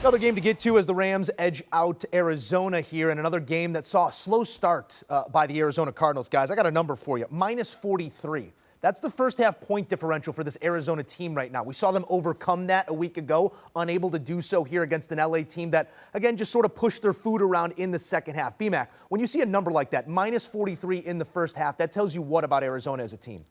Another game to get to as the Rams edge out Arizona here, and another game that saw a slow start by the Arizona Cardinals. Guys, I got a number for you, minus 43. That's the first half point differential for this Arizona team right now. We saw them overcome that a week ago, unable to do so here against an LA team that, again, just sort of pushed their food around in the second half. B-Mac, when you see a number like that, minus 43 in the first half, that tells you what about Arizona as a team?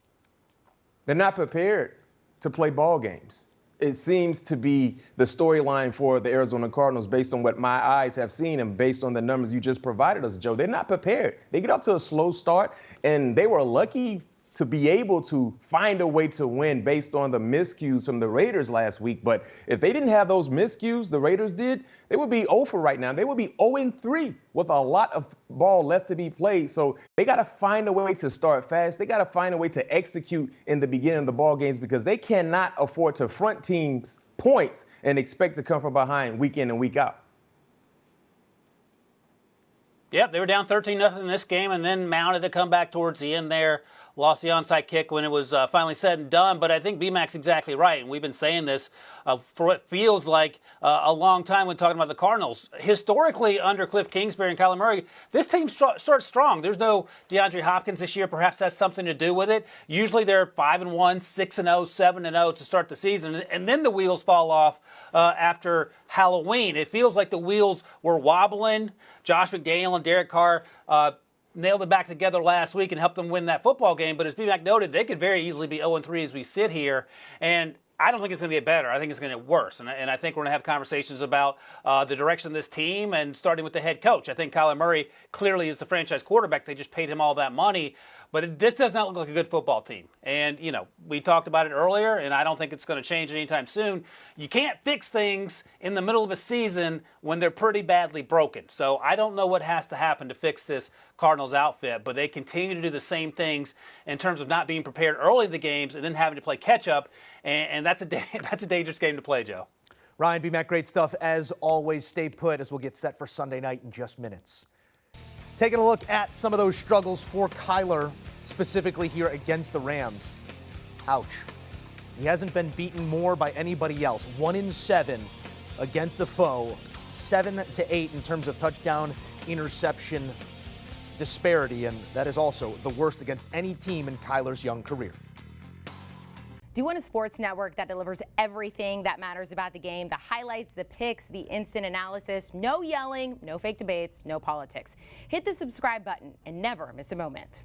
They're not prepared to play ball games. It seems to be the storyline for the Arizona Cardinals based on what my eyes have seen and based on the numbers you just provided us, Joe. They're not prepared. They get off to a slow start, and they were lucky to be able to find a way to win based on the miscues from the Raiders last week. But if they didn't have those miscues, the Raiders did, they would be 0 for right now. They would be 0-3 with a lot of ball left to be played. So they got to find a way to start fast. They got to find a way to execute in the beginning of the ball games because they cannot afford to front teams points and expect to come from behind week in and week out. Yep, they were down 13-0 in this game and then mounted to come back towards the end there. Lost the onside kick when it was finally said and done. But I think B-Mac's exactly right. And we've been saying this for what feels like a long time when talking about the Cardinals. Historically, under Cliff Kingsbury and Kyler Murray, this team starts strong. There's no DeAndre Hopkins this year. Perhaps that's something to do with it. Usually they're 5-1, 6-0, 7-0 to start the season. And then the wheels fall off after Halloween. It feels like the wheels were wobbling. Josh McDaniel and Derek Carr nailed it back together last week and helped them win that football game. But as B-Mac noted, they could very easily be 0-3 as we sit here. And I don't think it's going to get better. I think it's going to get worse. And I think we're going to have conversations about the direction of this team and starting with the head coach. I think Kyler Murray clearly is the franchise quarterback. They just paid him all that money. But this does not look like a good football team. And, you know, we talked about it earlier, and I don't think it's going to change anytime soon. You can't fix things in the middle of a season when they're pretty badly broken. So I don't know what has to happen to fix this Cardinals outfit, but they continue to do the same things in terms of not being prepared early in the games and then having to play catch-up, and that's a dangerous game to play, Joe. Ryan, B-Mac, great stuff. As always, stay put as we'll get set for Sunday night in just minutes. Taking a look at some of those struggles for Kyler, specifically here against the Rams. Ouch. He hasn't been beaten more by anybody else. 1-7 against the foe. 7-8 in terms of touchdown interception disparity, and that is also the worst against any team in Kyler's young career. Do you want a sports network that delivers everything that matters about the game? The highlights, the picks, the instant analysis, no yelling, no fake debates, no politics. Hit the subscribe button and never miss a moment.